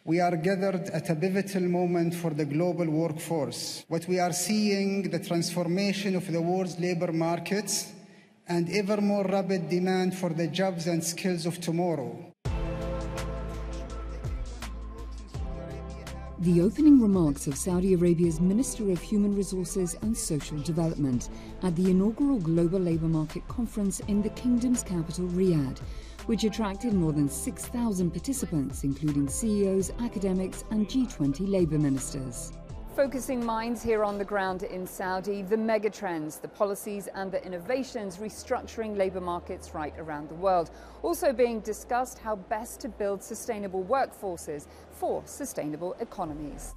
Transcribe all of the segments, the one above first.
We are gathered at a pivotal moment for the global workforce. What we are seeing, the transformation of the world's labor markets and ever more rapid demand for the jobs and skills of tomorrow. The opening remarks of Saudi Arabia's Minister of Human Resources and Social Development at the inaugural Global Labour Market Conference in the kingdom's capital, Riyadh, which attracted more than 6,000 participants, including CEOs, academics and G20 labour ministers. Focusing minds here on the ground in Saudi, the megatrends, the policies and the innovations restructuring labour markets right around the world. Also being discussed how best to build sustainable workforces for sustainable economies.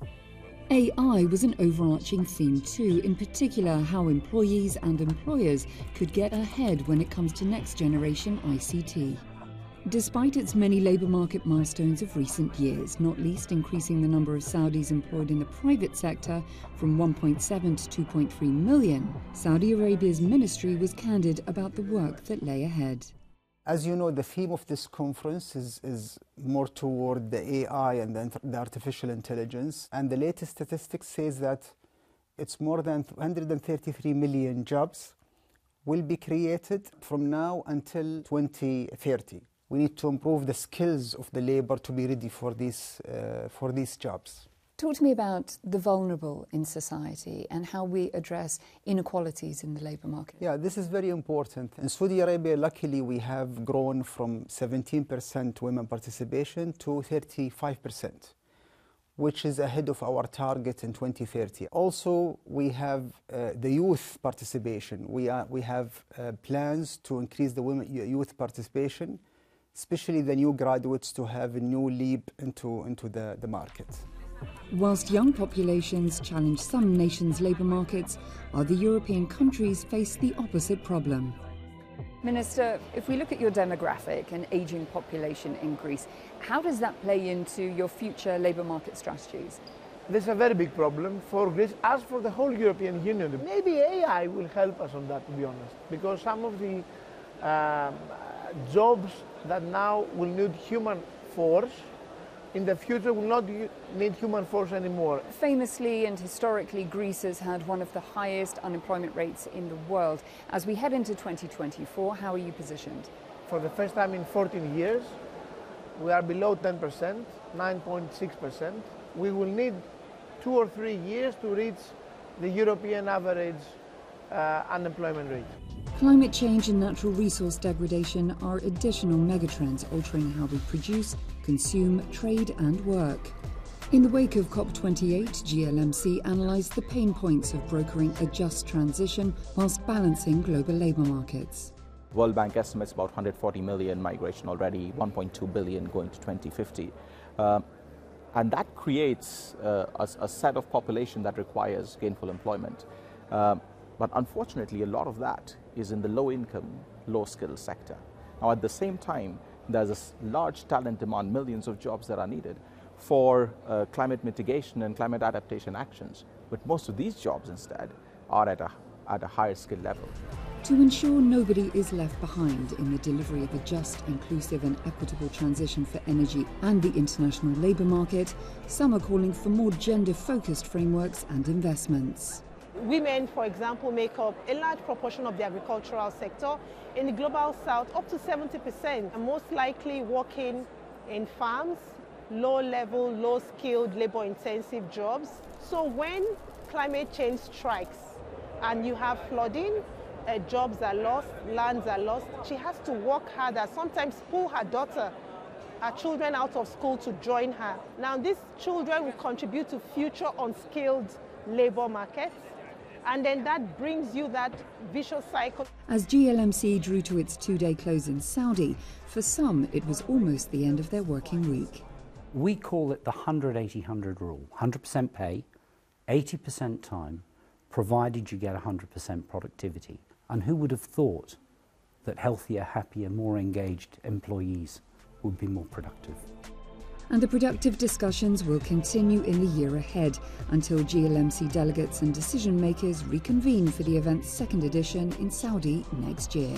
AI was an overarching theme too, in particular how employees and employers could get ahead when it comes to next generation ICT. Despite its many labour market milestones of recent years, not least increasing the number of Saudis employed in the private sector from 1.7 to 2.3 million, Saudi Arabia's ministry was candid about the work that lay ahead. As you know, the theme of this conference is more toward the AI and the artificial intelligence. And the latest statistics says that it's more than 133 million jobs will be created from now until 2030. We need to improve the skills of the labor to be ready for these jobs. Talk to me about the vulnerable in society and how we address inequalities in the labour market. Yeah, this is very important. In Saudi Arabia, luckily, we have grown from 17% women participation to 35%, which is ahead of our target in 2030. Also, we have the youth participation. We have plans to increase the youth participation, especially the new graduates, to have a new leap into the market. Whilst young populations challenge some nations' labour markets, other European countries face the opposite problem. Minister, if we look at your demographic and ageing population in Greece, how does that play into your future labour market strategies? This is a very big problem for Greece, as for the whole European Union. Maybe AI will help us on that, to be honest, because some of the jobs that now will need human force, in the future will not need human force anymore. Famously and historically, Greece has had one of the highest unemployment rates in the world. As we head into 2024, how are you positioned? For the first time in 14 years, we are below 10%, 9.6%. We will need 2 or 3 years to reach the European average unemployment rate. Climate change and natural resource degradation are additional megatrends altering how we produce, consume, trade and work. In the wake of COP28, GLMC analysed the pain points of brokering a just transition whilst balancing global labour markets. World Bank estimates about 140 million migration already, 1.2 billion going to 2050. And that creates a set of population that requires gainful employment. But unfortunately, a lot of that is in the low-income, low-skill sector. Now, at the same time, there's a large talent demand, millions of jobs that are needed for climate mitigation and climate adaptation actions. But most of these jobs, instead, are at a higher skill level. To ensure nobody is left behind in the delivery of a just, inclusive and equitable transition for energy and the international labour market, some are calling for more gender-focused frameworks and investments. Women, for example, make up a large proportion of the agricultural sector. In the global south, up to 70% are most likely working in farms, low-level, low-skilled, labour-intensive jobs. So when climate change strikes and you have flooding, jobs are lost, lands are lost, she has to work harder, sometimes pull her children out of school to join her. Now, these children will contribute to future unskilled labour markets. And then that brings you that vicious cycle. As GLMC drew to its 2-day close in Saudi, for some it was almost the end of their working week. We call it the 100-80-100 rule. 100% pay, 80% time, provided you get 100% productivity. And who would have thought that healthier, happier, more engaged employees would be more productive? And the productive discussions will continue in the year ahead until GLMC delegates and decision makers reconvene for the event's second edition in Saudi next year.